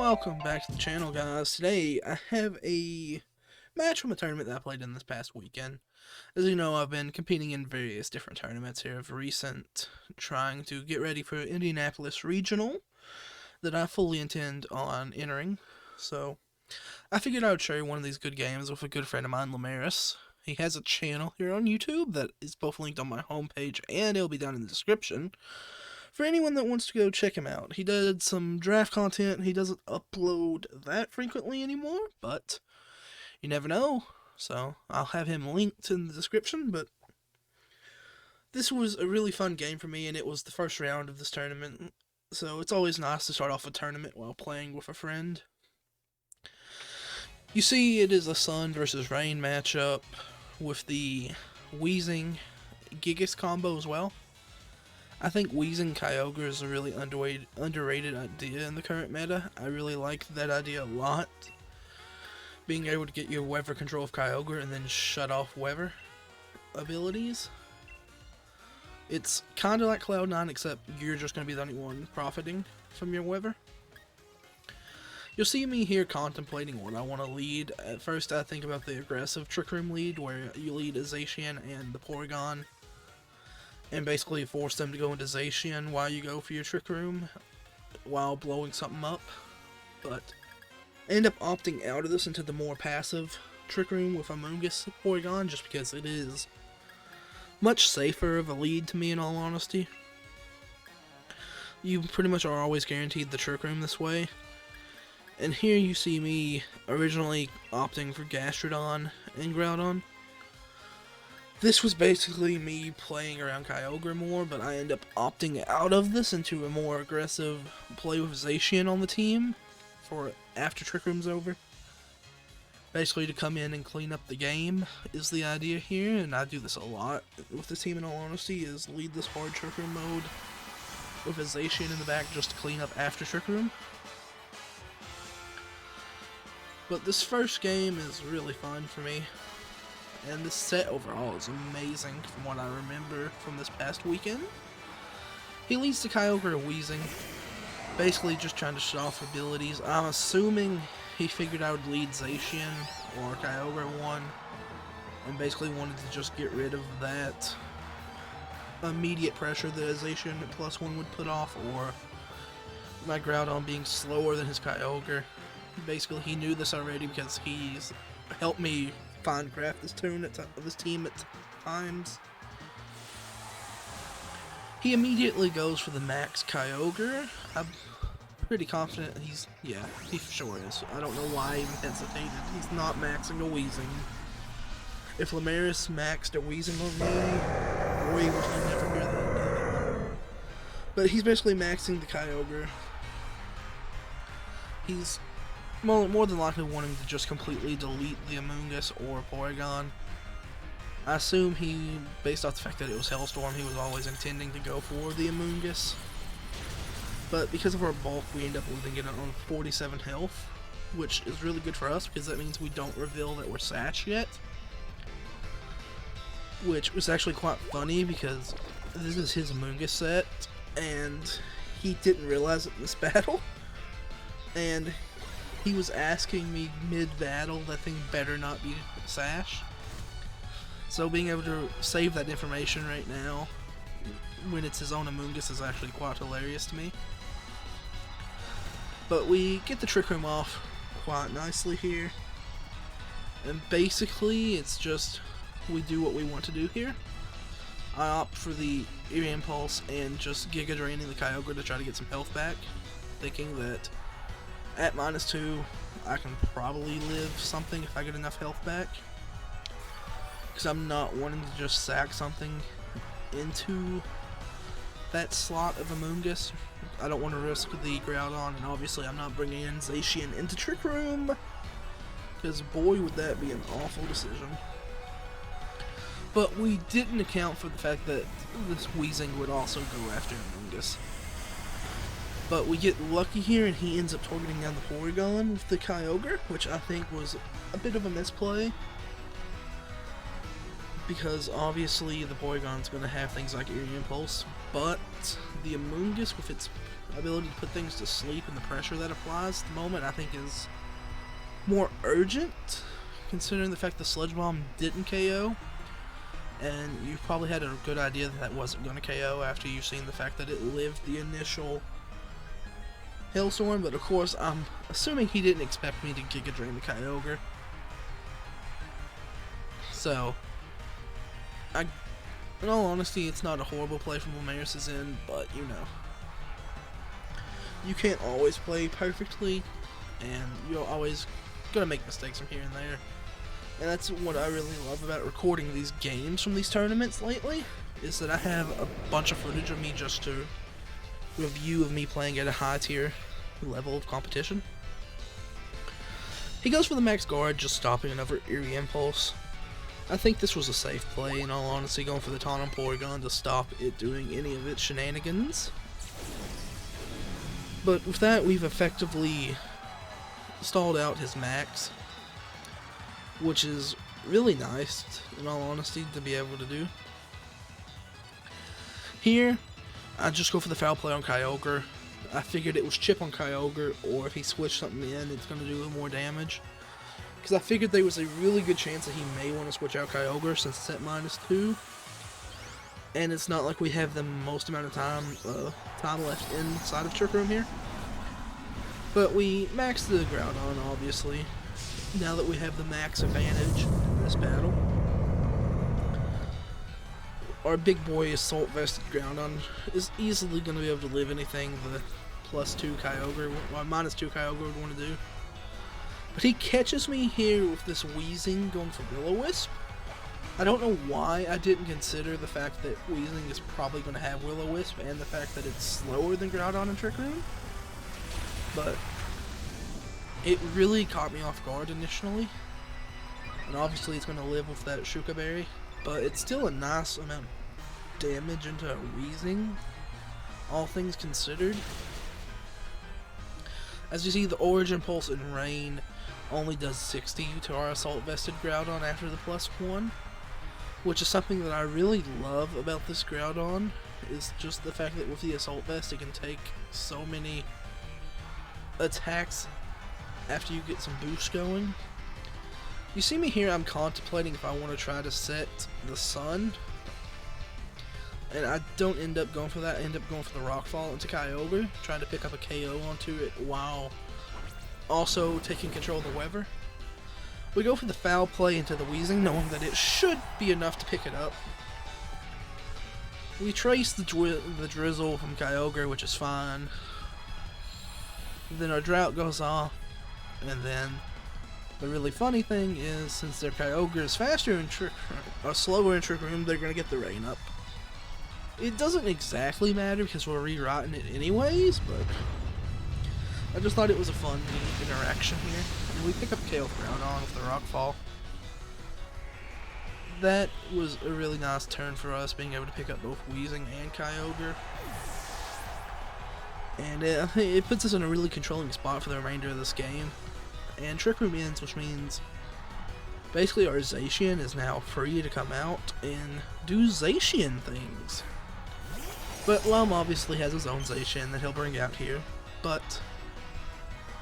Welcome back to the channel, guys. Today I have a match from a tournament that I played in this past weekend. As you know, I've been competing in various different tournaments here of recent, trying to get ready for Indianapolis Regional that I fully intend on entering. So I figured I would show you one of these good games with a good friend of mine, Lumaris. He has a channel here on YouTube that is both linked on my homepage and it'll be down in the description for anyone that wants to go check him out. He did some draft content. He doesn't upload that frequently anymore, but you never know. So I'll have him linked in the description, but this was a really fun game for me, and it was the first round of this tournament. So it's always nice to start off a tournament while playing with a friend. You see, it is a sun versus rain matchup with the Wheezing Gigas combo as well. I think Wheezing Kyogre is a really underrated idea in the current meta. I really like that idea a lot. Being able to get your weather control of Kyogre and then shut off weather abilities. It's kind of like Cloud9, except you're just going to be the only one profiting from your weather. You'll see me here contemplating what I want to lead. At first I think about the aggressive Trick Room lead, where you lead a Zacian and the Porygon, and basically force them to go into Zacian while you go for your Trick Room, while blowing something up. But I end up opting out of this into the more passive Trick Room with Amoonguss Porygon, just because it is much safer of a lead to me, in all honesty. You pretty much are always guaranteed the Trick Room this way. And here you see me originally opting for Gastrodon and Groudon. This was basically me playing around Kyogre more, but I end up opting out of this into a more aggressive play with Zacian on the team for after Trick Room's over. Basically to come in and clean up the game is the idea here, and I do this a lot with the team, in all honesty, is lead this hard Trick Room mode with a Zacian in the back just to clean up after Trick Room. But this first game is really fun for me. And this set overall is amazing from what I remember from this past weekend. He leads to Kyogre Wheezing, basically just trying to shut off abilities. I'm assuming he figured I would lead Zacian or Kyogre 1, and basically wanted to just get rid of that immediate pressure that a Zacian at +1 would put off, or my Groudon being slower than his Kyogre. Basically, he knew this already because he's helped me craft this team at times. He immediately goes for the max Kyogre. I'm pretty confident he sure is. I don't know why I even hesitated. He's not maxing a Wheezing. If Lumaris maxed a Wheezing on me, boy, would he never hear that. But he's basically maxing the Kyogre. He's more than likely wanting to just completely delete the Amoonguss or Porygon. I assume he, based off the fact that it was Hellstorm, he was always intending to go for the Amoonguss. But because of our bulk, we end up leaving it on 47 health, which is really good for us because that means we don't reveal that we're Sash yet. Which was actually quite funny because this is his Amoonguss set, and he didn't realize it in this battle. And he was asking me mid-battle that thing better not be Sash. So being able to save that information right now, when it's his own Amoonguss, is actually quite hilarious to me. But we get the Trick Room off quite nicely here. And basically, it's just, we do what we want to do here. I opt for the Ear Impulse and just Giga Draining the Kyogre to try to get some health back, thinking that at -2, I can probably live something if I get enough health back. Because I'm not wanting to just sack something into that slot of Amoonguss. I don't want to risk the Groudon, and obviously I'm not bringing in Zacian into Trick Room, because boy would that be an awful decision. But we didn't account for the fact that this Wheezing would also go after Amoonguss. But we get lucky here, and he ends up targeting down the Porygon with the Kyogre, which I think was a bit of a misplay. Because obviously the Porygon's going to have things like Ear Impulse, but the Amoonguss with its ability to put things to sleep and the pressure that applies at the moment, I think is more urgent, considering the fact the Sludge Bomb didn't KO. And you probably had a good idea that that wasn't going to KO after you've seen the fact that it lived the initial Hailstorm, but of course I'm assuming he didn't expect me to Giga Drain the Kyogre. So, in all honesty, it's not a horrible play from Lumaris' end, but you know, you can't always play perfectly, and you're always gonna make mistakes from here and there. And that's what I really love about recording these games from these tournaments lately, is that I have a bunch of footage of me just to review of me playing at a high tier level of competition. He goes for the max guard, just stopping another Eerie Impulse. I think this was a safe play, in all honesty, going for the taunt on Porygon to stop it doing any of its shenanigans. But with that, we've effectively stalled out his max, which is really nice, in all honesty, to be able to do. Here, I just go for the foul play on Kyogre. I figured it was chip on Kyogre, or if he switched something in, it's going to do more damage. Because I figured there was a really good chance that he may want to switch out Kyogre since it's at -2. And it's not like we have the most amount of time left inside of Trick Room here. But we maxed the Groudon, obviously, now that we have the max advantage in this battle. Our big boy Assault Vested Groudon is easily going to be able to live anything the +2 Kyogre, well, -2 Kyogre would want to do. But he catches me here with this Weezing going for Will-O-Wisp. I don't know why I didn't consider the fact that Weezing is probably going to have Will-O-Wisp and the fact that it's slower than Groudon and Trick Room. But it really caught me off guard initially. And obviously it's going to live with that Shuka Berry. But it's still a nice amount of damage into a Weezing, all things considered. As you see, the Origin Pulse in Rain only does 60 to our Assault Vested Groudon after the +1, which is something that I really love about this Groudon, is just the fact that with the Assault Vest it can take so many attacks after you get some boost going. You see me here, I'm contemplating if I want to try to set the Sun, and I don't end up going for that. I end up going for the Rockfall into Kyogre, trying to pick up a KO onto it while also taking control of the weather. We go for the foul play into the Weezing, knowing that it should be enough to pick it up. We trace the Drizzle from Kyogre, which is fine. Then our Drought goes off, and then the really funny thing is, since their Kyogre is faster in slower in Trick Room, they're going to get the Rain up. It doesn't exactly matter because we're rewriting it anyways, but I just thought it was a fun, neat interaction here. And we pick up KO Groudon with the Rockfall. That was a really nice turn for us, being able to pick up both Weezing and Kyogre. And it puts us in a really controlling spot for the remainder of this game. And Trick Room ends, which means basically our Zacian is now free to come out and do Zacian things. But Lum obviously has his own Zacian that he'll bring out here. But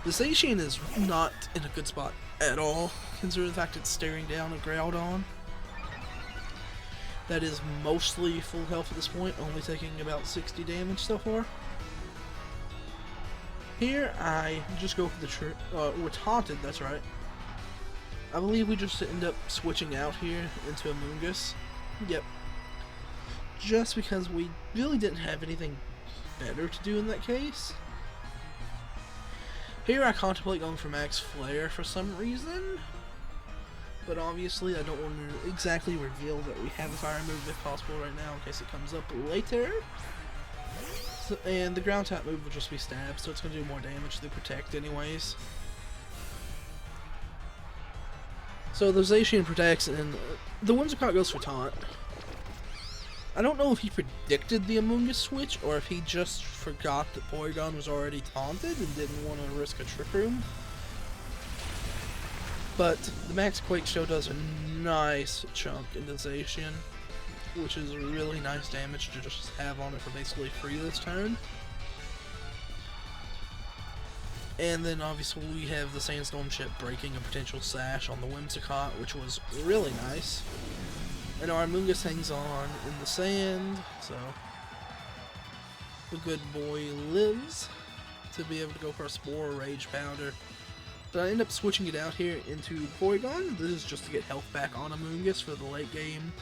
the Zacian is not in a good spot at all, considering the fact it's staring down a Groudon that is mostly full health at this point, only taking about 60 damage so far. Here, I just go for the we're taunted, that's right. I believe we just end up switching out here into Amoonguss. Yep. Just because we really didn't have anything better to do in that case. Here, I contemplate going for Max Flare for some reason. But obviously, I don't want to exactly reveal that we have a fire move if possible right now in case it comes up later. And the ground tap move will just be stab, so it's going to do more damage to protect anyways. So the Zacian protects, and the Whimsicott goes for taunt. I don't know if he predicted the Amoonguss switch, or if he just forgot that Porygon was already taunted and didn't want to risk a Trick Room. But the Max Quake Show does a nice chunk into Zacian, which is really nice damage to just have on it for basically free this turn. And then obviously we have the Sandstorm ship breaking a potential sash on the Whimsicott, which was really nice. And our Amoonguss hangs on in the sand, so the good boy lives to be able to go for a Spore or Rage Powder. But I end up switching it out here into Porygon. This is just to get health back on Amoonguss for the late game.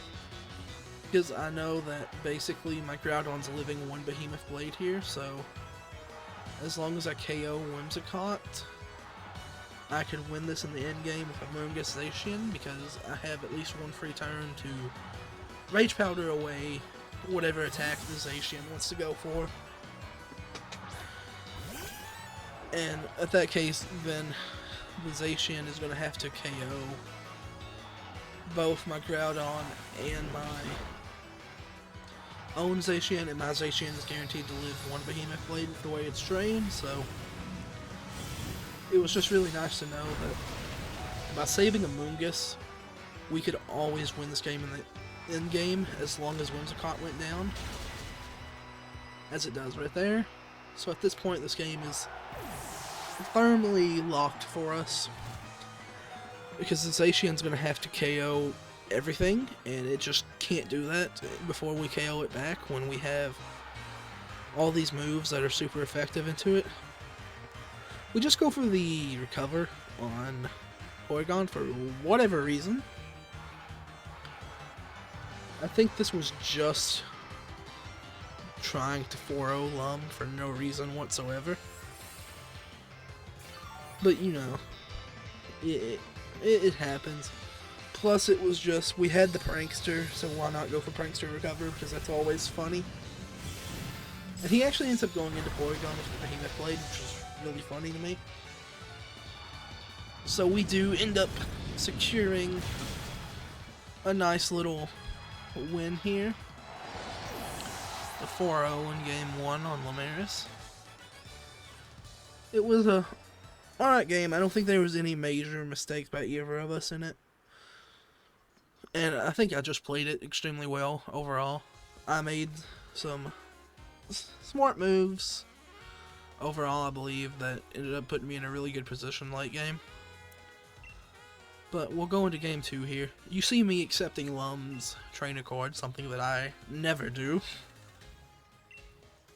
Because I know that basically my Groudon's living one Behemoth Blade here, so as long as I KO Whimsicott, I could win this in the end game with Amoonguss Zacian, because I have at least one free turn to Rage Powder away whatever attack the Zacian wants to go for. And at that case, then the Zacian is going to have to KO both my Groudon and my own Zacian, and my Zacian is guaranteed to live one Behemoth Blade with the way it's trained, so it was just really nice to know that by saving Amoonguss, we could always win this game in the end game as long as Whimsicott went down, as it does right there. So at this point, this game is firmly locked for us, because the Zacian's going to have to KO everything, and it just can't do that before we KO it back when we have all these moves that are super effective into it. We just go for the recover on Porygon for whatever reason. I think this was just trying to 4-0 Lum for no reason whatsoever. But you know, it happens. Plus it was just, we had the Prankster, so why not go for Prankster recover, because that's always funny. And he actually ends up going into Porygon with the Behemoth Blade, which is really funny to me. So we do end up securing a nice little win here. The 4-0 in Game 1 on Lumaris. It was a alright game. I don't think there was any major mistakes by either of us in it. And I think I just played it extremely well overall. I made some smart moves. Overall, I believe that ended up putting me in a really good position late game. But we'll go into Game 2 here. You see me accepting Lum's trainer card, something that I never do.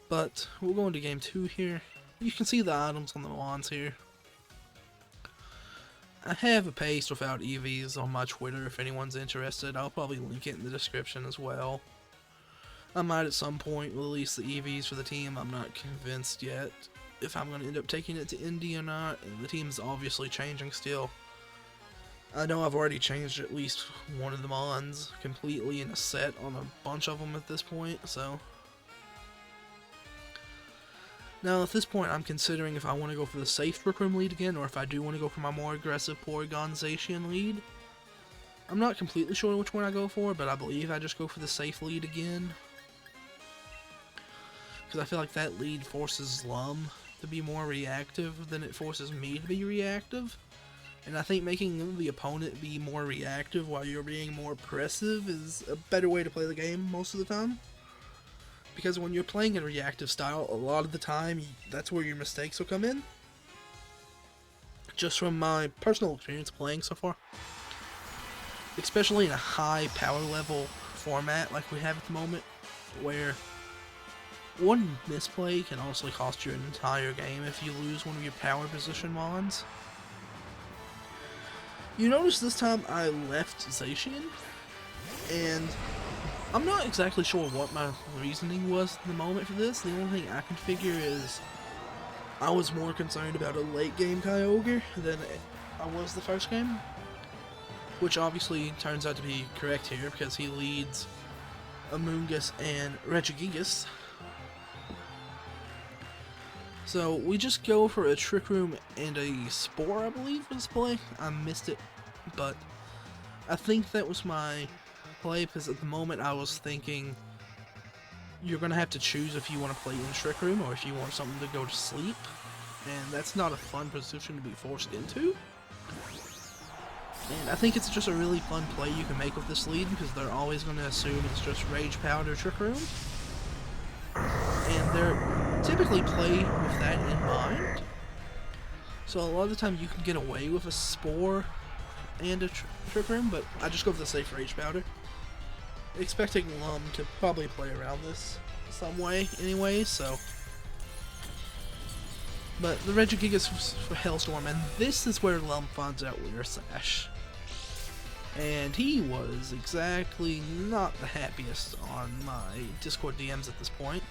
But we'll go into Game 2 here. You can see the items on the wands here. I have a paste without EVs on my Twitter if anyone's interested. I'll probably link it in the description as well. I might at some point release the EVs for the team. I'm not convinced yet if I'm going to end up taking it to Indy or not, and the team's obviously changing still. I know I've already changed at least one of the mons completely in a set on a bunch of them at this point, so now, at this point, I'm considering if I want to go for the safe Trick Room lead again, or if I do want to go for my more aggressive Porygon Zacian lead. I'm not completely sure which one I go for, but I believe I just go for the safe lead again. Because I feel like that lead forces Lum to be more reactive than it forces me to be reactive. And I think making the opponent be more reactive while you're being more aggressive is a better way to play the game most of the time. Because when you're playing a reactive style, a lot of the time, that's where your mistakes will come in. Just from my personal experience playing so far. Especially in a high power level format like we have at the moment, where one misplay can honestly cost you an entire game if you lose one of your power position mons. You notice this time I left Zacian, and I'm not exactly sure what my reasoning was in the moment for this. The only thing I can figure is I was more concerned about a late game Kyogre than I was the first game. Which obviously turns out to be correct here because he leads Amoonguss and Regigigas. So we just go for a Trick Room and a Spore, I believe, for this play. I missed it, but I think that was my play, because at the moment I was thinking you're going to have to choose if you want to play in Trick Room or if you want something to go to sleep, and that's not a fun position to be forced into. And I think it's just a really fun play you can make with this lead, because they're always going to assume it's just Rage Powder Trick Room, and they're typically play with that in mind. So a lot of the time you can get away with a Spore and a Trick Room, but I just go for the safe Rage Powder. Expecting Lum to probably play around this some way anyway, so. But the Regigigas for Hailstorm, and this is where Lum finds out we're Sash. And he was exactly not the happiest on my Discord DMs at this point.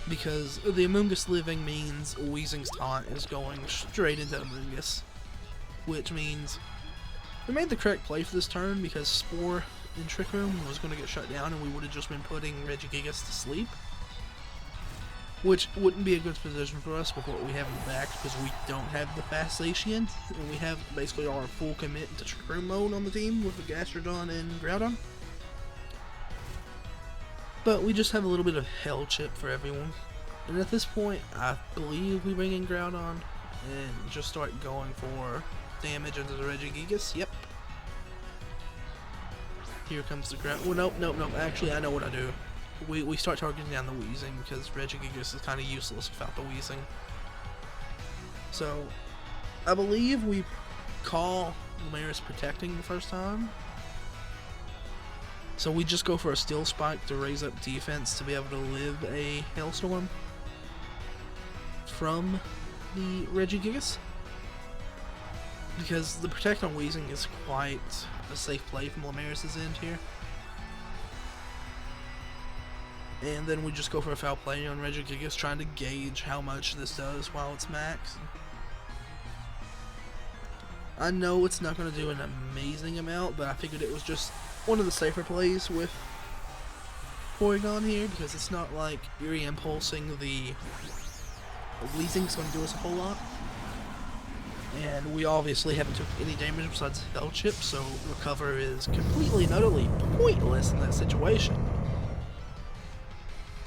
Because the Amoonguss living means Weezing's taunt is going straight into Amoonguss. Which means we made the correct play for this turn because Spore in Trick Room was going to get shut down and we would have just been putting Regigigas to sleep. Which wouldn't be a good position for us with what we have in the back because we don't have the fast Zacian. And we have basically our full commit into Trick Room mode on the team with the Gastrodon and Groudon. But we just have a little bit of Hell Chip for everyone. And at this point, I believe we bring in Groudon and just start going for damage into the Regigigas. Yep. Here comes the Groudon. Well, nope. Actually, I know what I do. We start targeting down the Weezing because Regigigas is kind of useless without the Weezing. So, I believe we call Lumaris protecting the first time. So we just go for a Steel Spike to raise up defense to be able to live a Hailstorm from the Regigigas. Because the Protect on Weezing is quite a safe play from Lumaris' end here. And then we just go for a foul play on Regigigas, trying to gauge how much this does while it's max. I know it's not going to do an amazing amount, but I figured it was just one of the safer plays with Porygon here, because it's not like Eerie Impulsing the Weezing's going to do us a whole lot. And we obviously haven't took any damage besides Hell Chip, so Recover is completely and utterly pointless in that situation.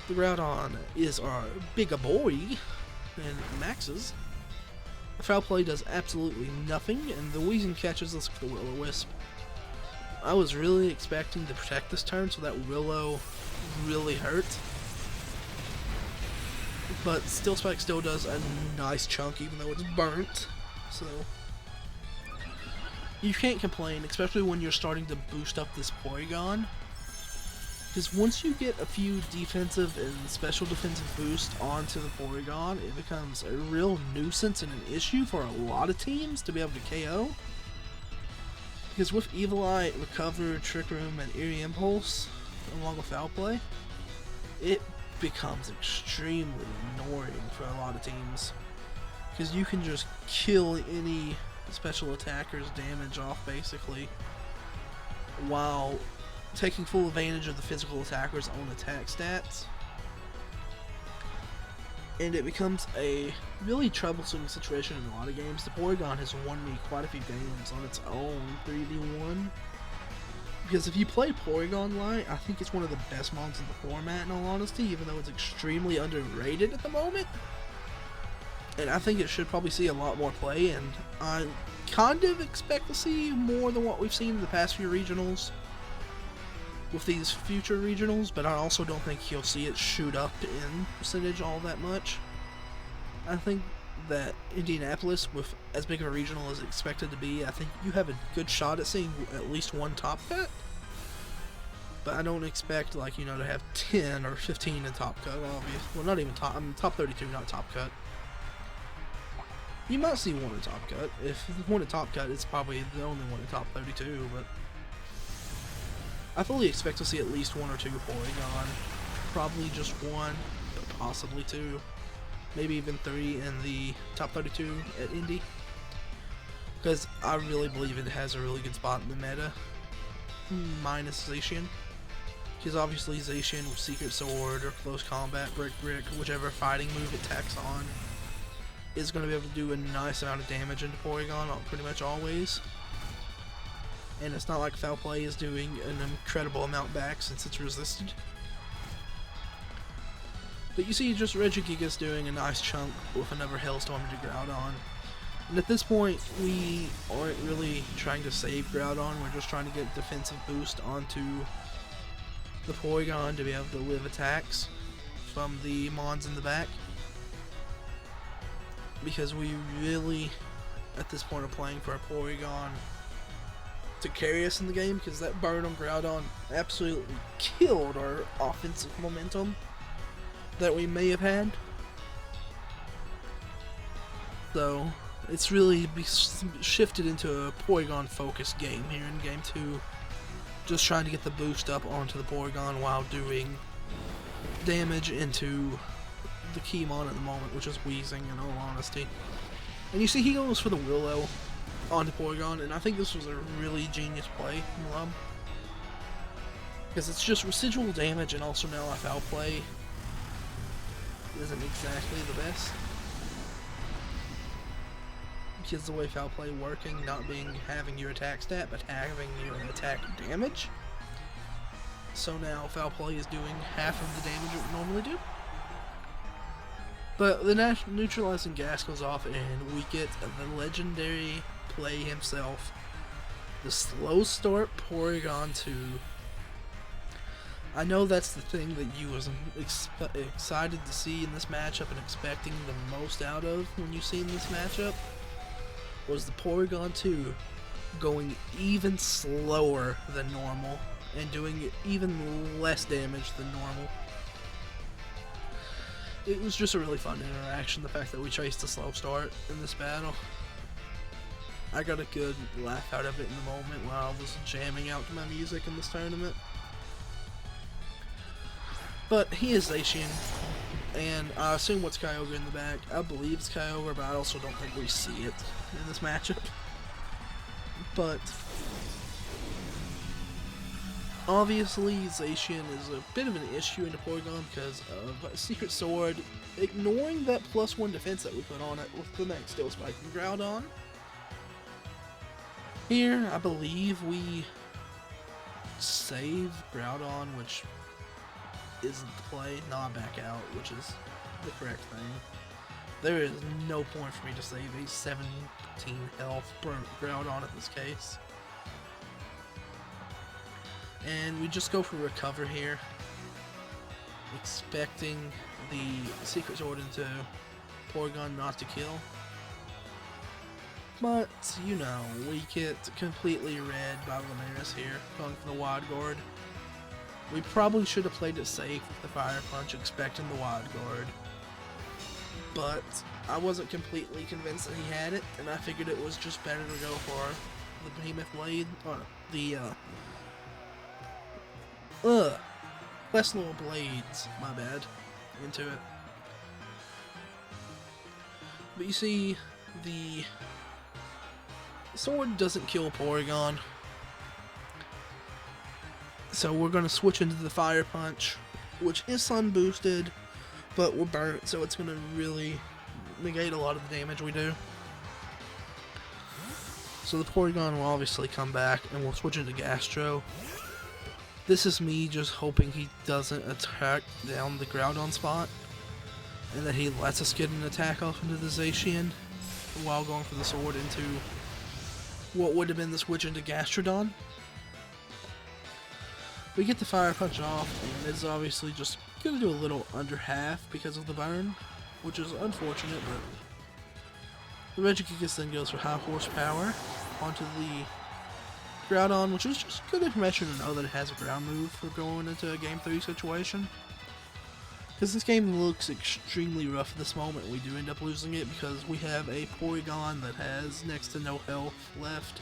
The Groudon is our bigger boy and maxes. The foul play does absolutely nothing, and the Weezing catches us with the Will-O-Wisp. I was really expecting to protect this turn, so that Willow really hurt. But Steel Spike still does a nice chunk, even though it's burnt. So you can't complain, especially when you're starting to boost up this Porygon. Because once you get a few defensive and special defensive boosts onto the Porygon, it becomes a real nuisance and an issue for a lot of teams to be able to KO. Because with Evil Eye, Recover, Trick Room, and Eerie Impulse, along with Foul Play, it becomes extremely annoying for a lot of teams. Because you can just kill any special attacker's damage off, basically, while taking full advantage of the physical attacker's own attack stats. And it becomes a really troublesome situation in a lot of games. The Porygon has won me quite a few games on its own 3v1. Because if you play Porygon Light, I think it's one of the best mons in the format, in all honesty, even though it's extremely underrated at the moment. And I think it should probably see a lot more play, and I kind of expect to see more than what we've seen in the past few regionals with these future regionals, but I also don't think you'll see it shoot up in percentage all that much. I think that Indianapolis, with as big of a regional as expected to be, I think you have a good shot at seeing at least one top cut. But I don't expect, like, you know, to have 10 or 15 in top cut, obviously. Well, not even top, I mean, top 32, not top cut. You might see one in top cut. If one in top cut, it's probably the only one in top 32, but I fully expect to see at least one or two Porygon. Probably just one, but possibly two. Maybe even three in the top 32 at Indy. Because I really believe it has a really good spot in the meta. Minus Zacian. Because obviously Zacian with Secret Sword or Close Combat, Brick, whichever fighting move it tacks on, is going to be able to do a nice amount of damage into Porygon pretty much always. And it's not like Foul Play is doing an incredible amount back since it's resisted. But you see just Regigigas doing a nice chunk with another Hailstorm to Groudon. And at this point, we aren't really trying to save Groudon, we're just trying to get defensive boost onto the Porygon to be able to live attacks from the Mons in the back. because we really, at this point, are playing for a Porygon to carry us in the game, because that burn on Groudon absolutely killed our offensive momentum that we may have had. So it's really shifted into a Porygon focused game here in game 2, just trying to get the boost up onto the Porygon while doing damage into the Keymon at the moment, which is Weezing in all honesty. And you see he goes for the Willow onto Porygon, and I think this was a really genius play from Lum, because it's just residual damage, and also now our foul play isn't exactly the best, because the way foul play working, not being having your attack stat, but having your attack damage. So now foul play is doing half of the damage it would normally do. But the neutralizing gas goes off, and we get the legendary play himself, the slow start Porygon 2. I know that's the thing that you was excited to see in this matchup and expecting the most out of when you seen this matchup, was the Porygon 2 going even slower than normal and doing even less damage than normal. It was just a really fun interaction, the fact that we chased a slow start in this battle. I got a good laugh out of it in the moment while I was jamming out to my music in this tournament. But he is Zacian, and I assume what's Kyogre in the back. I believe it's Kyogre, but I also don't think we see it in this matchup. But obviously Zacian is a bit of an issue into Porygon because of Secret Sword ignoring that +1 defense that we put on it with the next Steel Spike and Groudon. Here, I believe we save Groudon, which isn't the play, not back out, which is the correct thing. There is no point for me to save a 17 health Groudon in this case. And we just go for recover here, expecting the Secret Sword into Porygon not to kill. But, you know, we get completely read by Lumaris here, going for the Wide Guard. We probably should have played it safe with the Fire Punch, expecting the Wide Guard. But I wasn't completely convinced that he had it, and I figured it was just better to go for the Behemoth Blade, or the, less little blades, my bad, into it. But you see, the sword doesn't kill Porygon, so we're going to switch into the Fire Punch, which is sun boosted, but we're burnt, so it's going to really negate a lot of the damage we do. So the Porygon will obviously come back, and we'll switch into Gastro. This is me just hoping he doesn't attack down the Groudon spot, and that he lets us get an attack off into the Zacian while going for the sword into what would have been the switch into Gastrodon. We get the Fire Punch off, and it's obviously just going to do a little under half because of the burn, which is unfortunate, but the Regigigas then goes for high horsepower onto the Groudon, which is just good information to know that it has a ground move for going into a Game 3 situation. Because this game looks extremely rough at this moment, we do end up losing it because we have a Porygon that has next to no health left.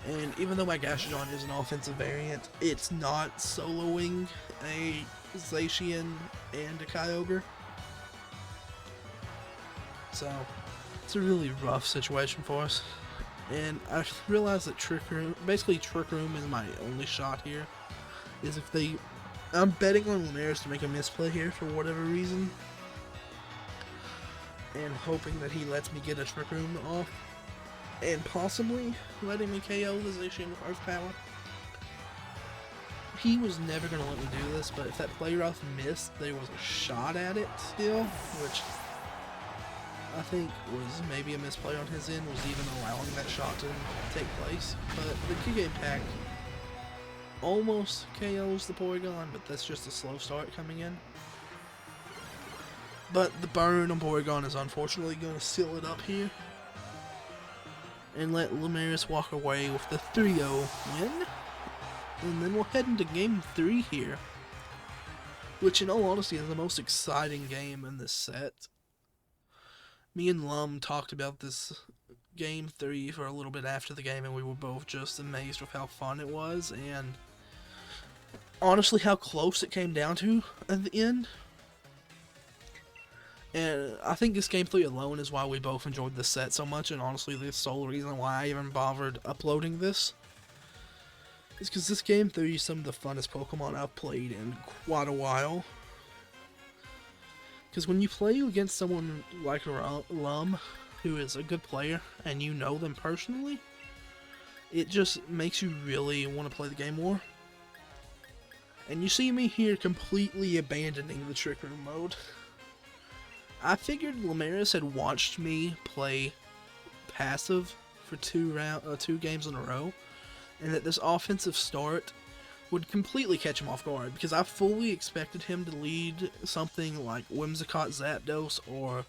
And even though my Gastrodon is an offensive variant, it's not soloing a Zacian and a Kyogre. So, it's a really rough situation for us. And I realized that Trick Room is my only shot here. Is if they... I'm betting on Lumaris to make a misplay here for whatever reason. And hoping that he lets me get a Trick Room off. And possibly letting me KO the Zacian with Earth Power. He was never going to let me do this, but if that play rough missed, there was a shot at it still, which I think was maybe a misplay on his end, was even allowing that shot to take place. But the Q-Game pack almost KOs the Porygon, but that's just a slow start coming in. But the burn on Porygon is unfortunately going to seal it up here. And let Lumaris walk away with the 3-0 win. And then we'll head into game 3 here. Which in all honesty is the most exciting game in this set. Me and Lum talked about this game 3 for a little bit after the game, and we were both just amazed with how fun it was, and honestly how close it came down to at the end. And I think this game 3 alone is why we both enjoyed this set so much, and honestly the sole reason why I even bothered uploading this is because this game 3 is some of the funnest Pokemon I've played in quite a while. Because when you play against someone like Lum, who is a good player, and you know them personally, it just makes you really want to play the game more. And you see me here completely abandoning the Trick Room mode. I figured Lumaris had watched me play passive for two games in a row, and that this offensive start would completely catch him off guard, because I fully expected him to lead something like Whimsicott Zapdos or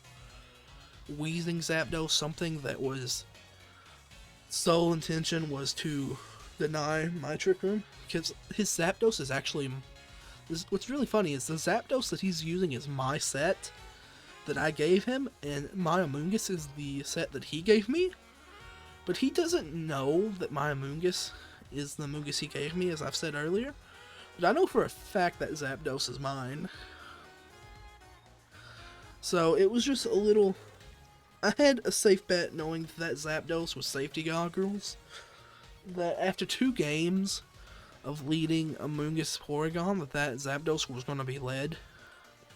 Weezing Zapdos, something that was sole intention was to deny my Trick Room, because his Zapdos is actually, what's really funny is the Zapdos that he's using is my set that I gave him, and my Amoonguss is the set that he gave me, but he doesn't know that my Amoonguss is the Amoonguss he gave me, as I've said earlier, but I know for a fact that Zapdos is mine. So it was just a little, I had a safe bet knowing that Zapdos was safety goggles, that after 2 games of leading Amoonguss Porygon, that Zapdos was going to be led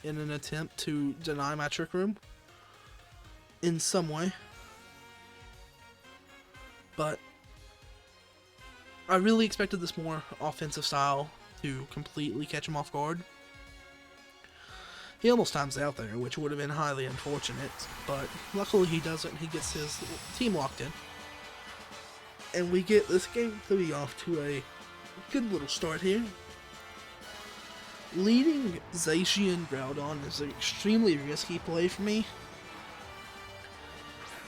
in an attempt to deny my Trick Room in some way. But I really expected this more offensive style to completely catch him off guard. He almost times out there, which would have been highly unfortunate, but luckily he doesn't. He gets his team locked in. And we get this game 3 off to a good little start here. Leading Zacian Groudon is an extremely risky play for me,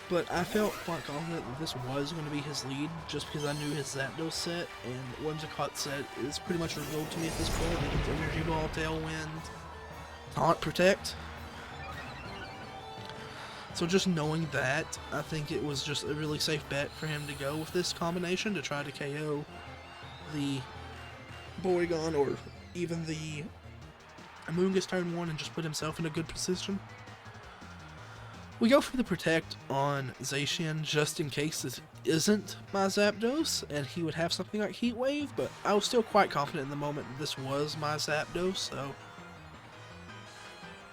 but I felt quite confident that this was going to be his lead, just because I knew his Zapdos set and Whimsicott set is pretty much revealed to me at this point. It's Energy Ball, Tailwind, Taunt, Protect. So just knowing that, I think it was just a really safe bet for him to go with this combination to try to KO the Porygon or even the Amoonguss turn 1 and just put himself in a good position. We go for the Protect on Zacian just in case this isn't my Zapdos and he would have something like Heat Wave, but I was still quite confident in the moment that this was my Zapdos, so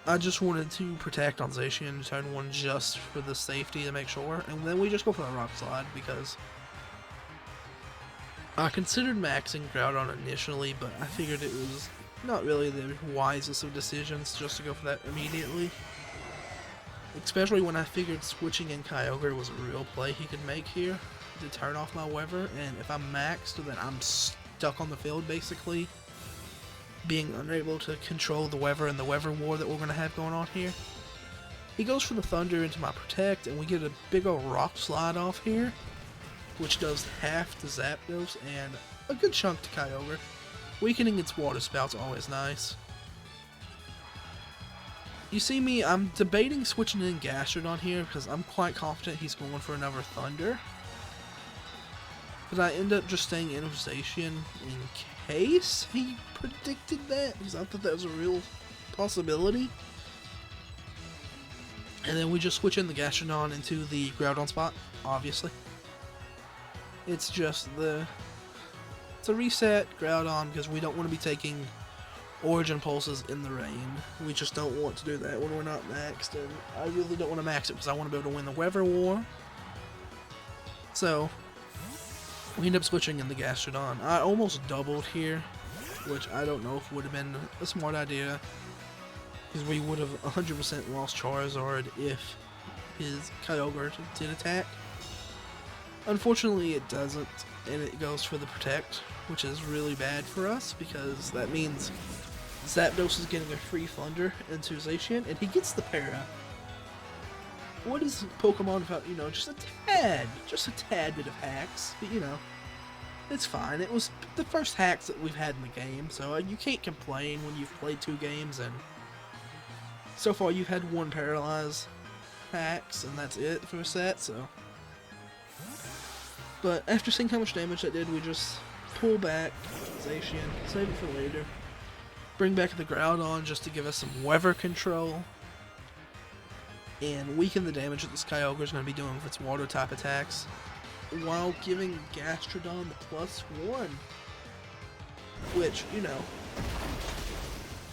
I just wanted to Protect on Zacian turn 1 just for the safety to make sure, and then we just go for the Rock Slide because I considered maxing Groudon initially, but I figured it was not really the wisest of decisions just to go for that immediately. Especially when I figured switching in Kyogre was a real play he could make here to turn off my Weather, and if I'm maxed, then I'm stuck on the field basically, being unable to control the Weather and the Weather war that we're going to have going on here. He goes for the Thunder into my Protect, and we get a big old Rock Slide off here, which does half to Zapdos and a good chunk to Kyogre. Weakening its Water Spout's always nice. You see me, I'm debating switching in Gastrodon here because I'm quite confident he's going for another Thunder. But I end up just staying in with Zacian in case he predicted that, because I thought that was a real possibility. And then we just switch in the Gastrodon into the Groudon spot, obviously. It's just it's a reset Groudon because we don't want to be taking Origin Pulses in the rain. We just don't want to do that when we're not maxed, and I really don't want to max it because I want to be able to win the Weather War. So we end up switching in the Gastrodon. I almost doubled here, which I don't know if would have been a smart idea, because we would have 100% lost Charizard if his Kyogre did attack. Unfortunately it doesn't, and it goes for the Protect, which is really bad for us because that means Zapdos is getting a free Thunder into Zacian, and he gets the Para. What is Pokemon without, just a tad bit of hacks, but it's fine. It was the first hacks that we've had in the game, so you can't complain when you've played 2 games, and so far you've had 1 Paralyze hacks, and that's it for a set, so. But after seeing how much damage that did, we just pull back Zacian, save it for later, bring back the Groudon just to give us some weather control, and weaken the damage that this Kyogre is going to be doing with its water type attacks, while giving Gastrodon the +1, which,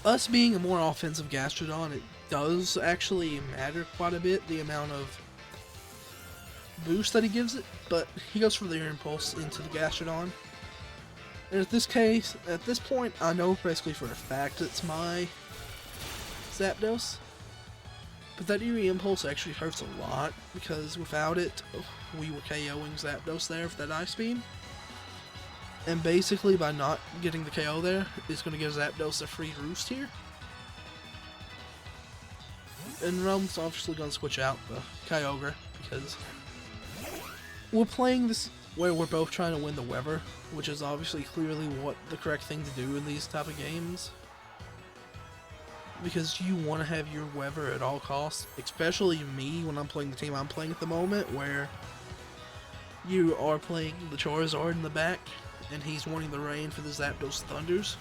us being a more offensive Gastrodon, it does actually matter quite a bit, the amount of boost that he gives it, but he goes for the Air Impulse into the Gastrodon. And at this point, I know basically for a fact it's my Zapdos. But that Eerie Impulse actually hurts a lot, because without it, we were KOing Zapdos there with that Ice Beam. And basically, by not getting the KO there, it's going to give Zapdos a free roost here. And Realm's obviously going to switch out the Kyogre, because we're playing this where we're both trying to win the weather, which is obviously clearly what the correct thing to do in these type of games. Because you want to have your weather at all costs, especially me when I'm playing the team I'm playing at the moment, where you are playing the Charizard in the back, and he's wanting the rain for the Zapdos Thunders.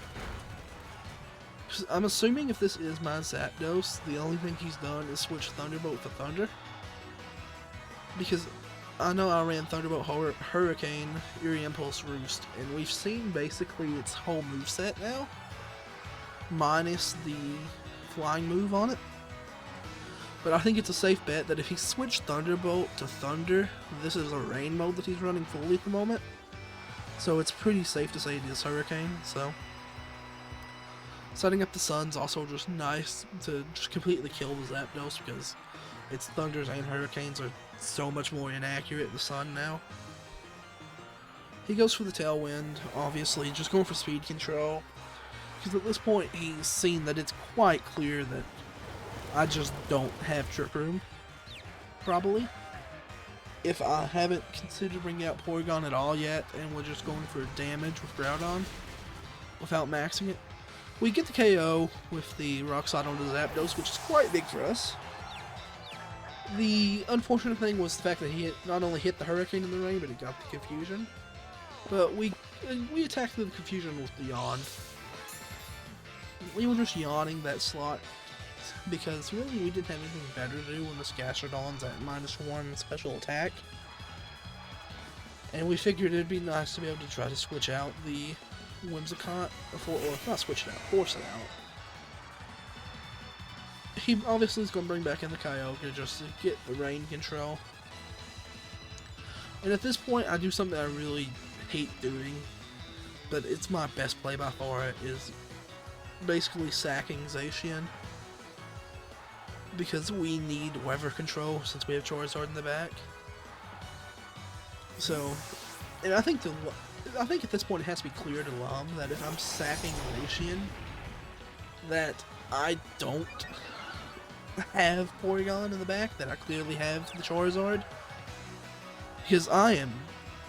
I'm assuming if this is my Zapdos, the only thing he's done is switch Thunderbolt to Thunder. Because I know I ran Thunderbolt, Hurricane, Eerie Impulse, Roost, and we've seen basically its whole moveset now, minus the flying move on it. But I think it's a safe bet that if he switched Thunderbolt to Thunder, this is a rain mode that he's running fully at the moment. So it's pretty safe to say it is Hurricane, so. Setting up the Sun's also just nice to just completely kill the Zapdos, because its Thunders and Hurricanes are so much more inaccurate in the Sun now. He goes for the Tailwind, obviously, just going for speed control. Because at this point, he's seen that it's quite clear that I just don't have Trick Room, probably. If I haven't considered bringing out Porygon at all yet, and we're just going for damage with Groudon, without maxing it, we get the KO with the Rock Slide onto the Zapdos, which is quite big for us. The unfortunate thing was the fact that he not only hit the Hurricane in the rain, but he got the Confusion. But we attacked the Confusion with the Yawn. We were just yawning that slot because really we didn't have anything better to do when this Gastrodon's at -1 special attack. And we figured it'd be nice to be able to try to switch out the Whimsicott, or not switch it out, force it out. He obviously is going to bring back in the Kyogre just to get the rain control. And at this point I do something I really hate doing, but it's my best play by far, is basically sacking Zacian, because we need weather control since we have Charizard in the back. So, and I think at this point it has to be clear to Lum that if I'm sacking Zacian, that I don't have Porygon in the back, that I clearly have the Charizard, because I am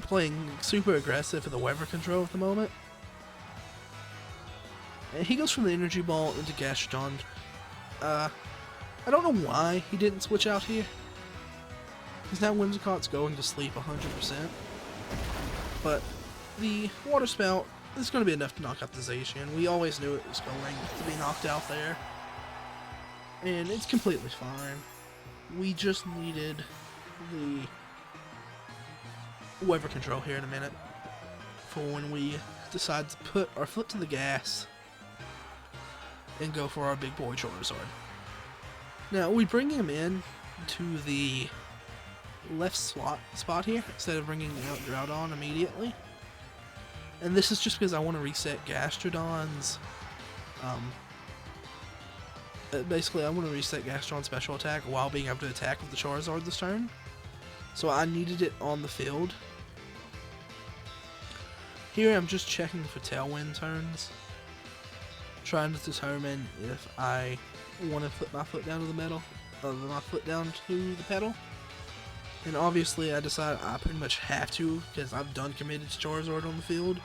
playing super aggressive for the weather control at the moment. And he goes from the Energy Ball into Gastrodon. I don't know why he didn't switch out here, because now Whimsicott's going to sleep 100%. But the Water Spout is going to be enough to knock out the Zacian. We always knew it was going to be knocked out there, and it's completely fine. We just needed the weather control here in a minute for when we decide to put our foot to the gas and go for our big boy Charizard. Now, we bring him in to the left spot here instead of bringing out Groudon immediately. And this is just because I want to reset Gastrodon's basically I want to reset Gastrodon's special attack while being able to attack with the Charizard this turn. So I needed it on the field. Here I'm just checking for Tailwind turns, trying to determine if I want to put my foot down to the metal, my foot down to the pedal. And obviously I decided I pretty much have to, because I've done committed to Charizard on the field.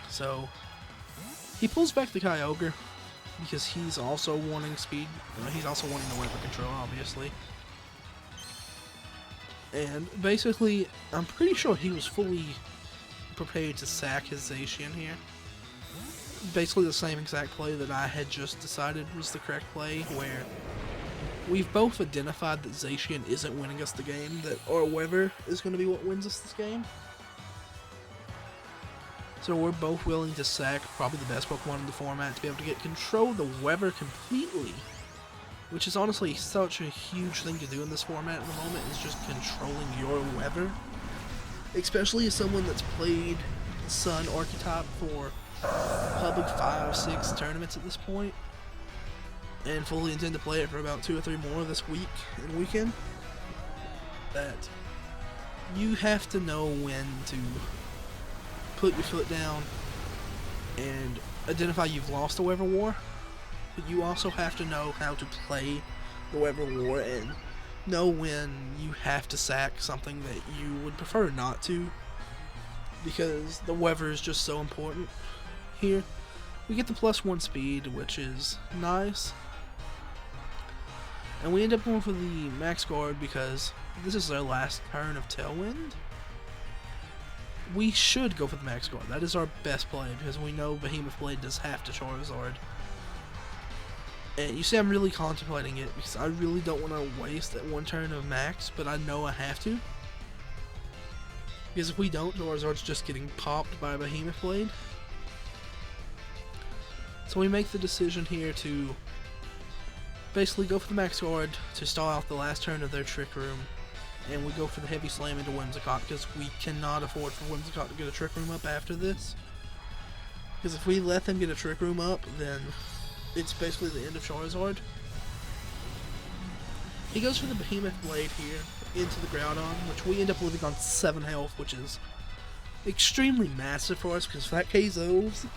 So he pulls back the Kyogre because he's also wanting speed. He's also wanting the weather control, obviously. And basically, I'm pretty sure he was fully prepared to sack his Zacian here. Basically the same exact play that I had just decided was the correct play, where we've both identified that Zacian isn't winning us the game, that our weather is going to be what wins us this game. So we're both willing to sack probably the best Pokemon in the format to be able to get control of the weather completely. Which is honestly such a huge thing to do in this format at the moment, is just controlling your weather. Especially as someone that's played Sun Archetype for probably 5 or 6 tournaments at this point, and fully intend to play it for about 2 or 3 more this week and weekend, that you have to know when to put your foot down and identify you've lost the weather war, but you also have to know how to play the weather war and know when you have to sack something that you would prefer not to, because the weather is just so important. Here we get the +1 speed, which is nice, and we end up going for the max guard because this is our last turn of Tailwind. We should go for the max guard. That is our best play because we know Behemoth Blade does half to Charizard. And you see, I'm really contemplating it because I really don't want to waste that 1 turn of max, but I know I have to. Because if we don't, Charizard's just getting popped by Behemoth Blade. So we make the decision here to basically go for the max guard to stall out the last turn of their Trick Room. And we go for the heavy slam into Whimsicott because we cannot afford for Whimsicott to get a Trick Room up after this. Because if we let them get a Trick Room up, then it's basically the end of Charizard. He goes for the Behemoth Blade here into the Groudon, which we end up living on 7 health, which is extremely massive for us, because if that KOs,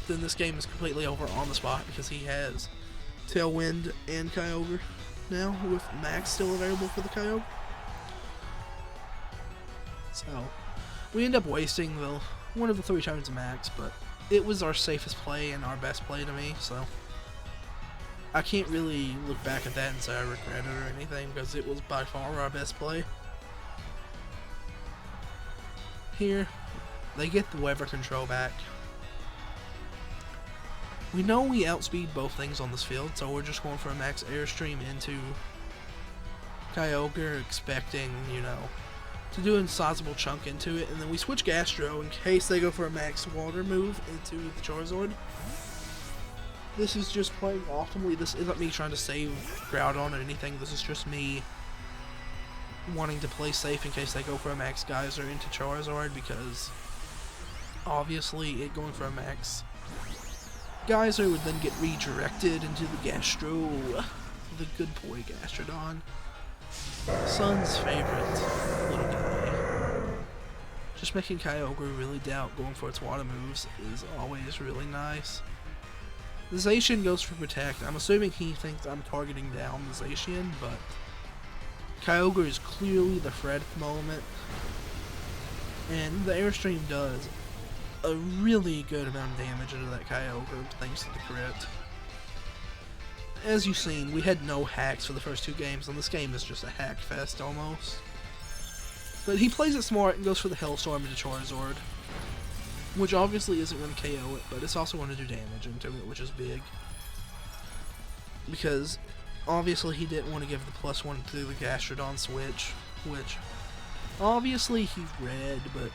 then this game is completely over on the spot, because he has Tailwind and Kyogre now, with Max still available for the Kyogre. So we end up wasting one of the 3 turns of Max, but it was our safest play and our best play to me, so I can't really look back at that and say I regret it or anything, because it was by far our best play. Here, they get the weather control back. We know we outspeed both things on this field, so we're just going for a max Airstream into Kyogre, expecting, you know, to do a sizable chunk into it, and then we switch Gastro in case they go for a max water move into the Charizard. This is just playing optimally. This isn't me trying to save Groudon or anything. This is just me wanting to play safe in case they go for a max Geyser into Charizard, because obviously it going for a max Geyser would then get redirected into the Gastro, the good boy Gastrodon, Sun's favorite little guy. Just making Kyogre really doubt going for its water moves is always really nice. The Zacian goes for Protect. I'm assuming he thinks I'm targeting down the Zacian, but Kyogre is clearly the threat at the moment, and the Airstream does a really good amount of damage into that Kyogre thanks to the crit. As you've seen, we had no hacks for the first 2 games, and this game is just a hack fest almost. But he plays it smart and goes for the Hellstorm into Charizard, which obviously isn't going to KO it, but it's also going to do damage into it, which is big. Because obviously he didn't want to give the +1 to the Gastrodon switch, which obviously he read, but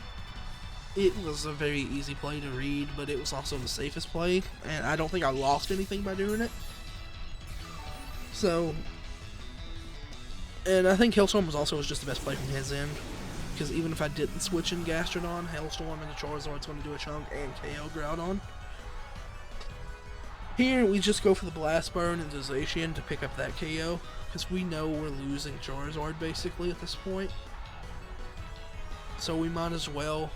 it was a very easy play to read, but it was also the safest play, and I don't think I lost anything by doing it. So, and I think Hellstorm was just the best play from his end, because even if I didn't switch in Gastrodon, Hellstorm into Charizard's going to do a chunk and KO Groudon. Here, we just go for the Blast Burn into Zacian to pick up that KO, because we know we're losing Charizard basically at this point. So we might as well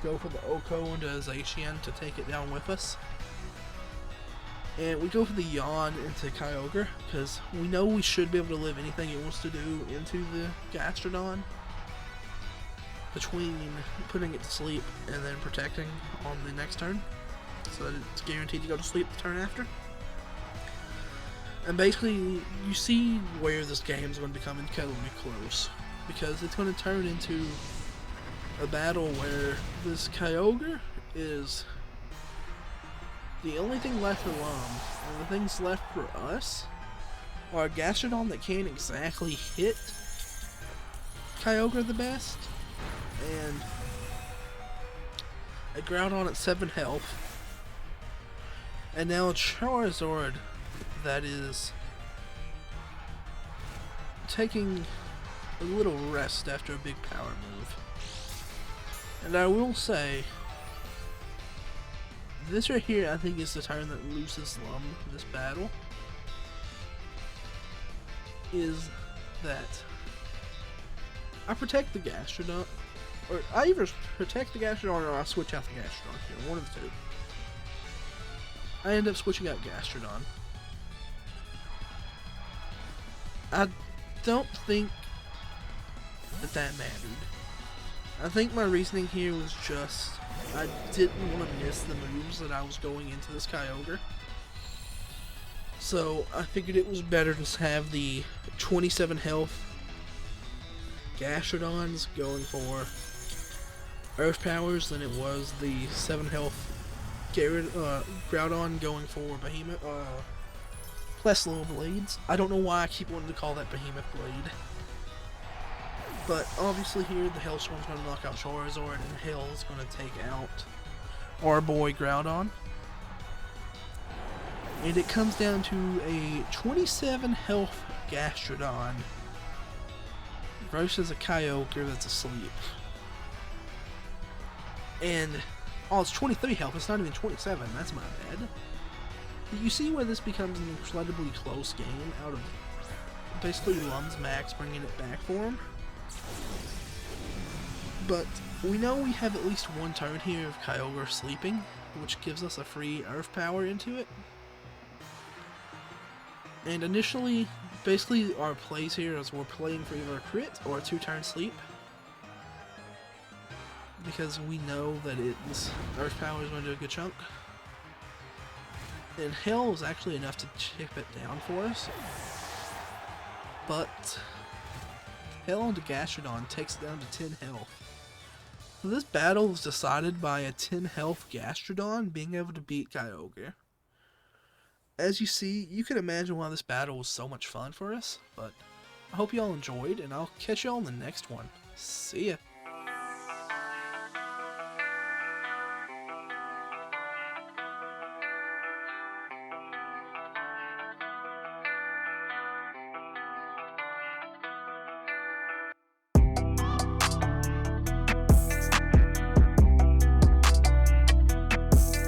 go for the Oko into Zacian to take it down with us. And we go for the Yawn into Kyogre, because we know we should be able to live anything it wants to do into the Gastrodon, between putting it to sleep and then protecting on the next turn, so that it's guaranteed to go to sleep the turn after. And basically, you see where this game is going to become incredibly close, because it's going to turn into a battle where this Kyogre is the only thing left for Lum, and the things left for us are a Gastrodon that can't exactly hit Kyogre the best, and a Groudon at 7 health, and now a Charizard that is taking a little rest after a big power move. And I will say, this right here, I think, is the turn that loses Lum this battle. Is that I protect the Gastrodon, or I either protect the Gastrodon or I switch out the Gastrodon here, one of the two. I end up switching out Gastrodon. I don't think that mattered. I think my reasoning here was just I didn't want to miss the moves that I was going into this Kyogre. So I figured it was better to have the 27 health Gastrodons going for Earth Powers than it was the 7 health Groudon going for Behemoth, Plesslow Blades. I don't know why I keep wanting to call that Behemoth Blade. But obviously here, the Hailstorm's going to knock out Charizard, and Hail's going to take out our boy Groudon. And it comes down to a 27 health Gastrodon versus a Kyogre that's asleep. And, oh, it's 23 health, it's not even 27, that's my bad. You see where this becomes an incredibly close game out of basically Lum's max bringing it back for him. But we know we have at least one turn here of Kyogre sleeping, which gives us a free Earth Power into it. And initially, basically our plays here is we're playing for either a crit or a 2-turn sleep, because we know that it's Earth Power is going to do a good chunk. And Hail is actually enough to chip it down for us, but Hail onto Gastrodon takes it down to 10 health. So this battle was decided by a 10 health Gastrodon being able to beat Kyogre. As you see, you can imagine why this battle was so much fun for us, but I hope you all enjoyed, and I'll catch you all in the next one. See ya!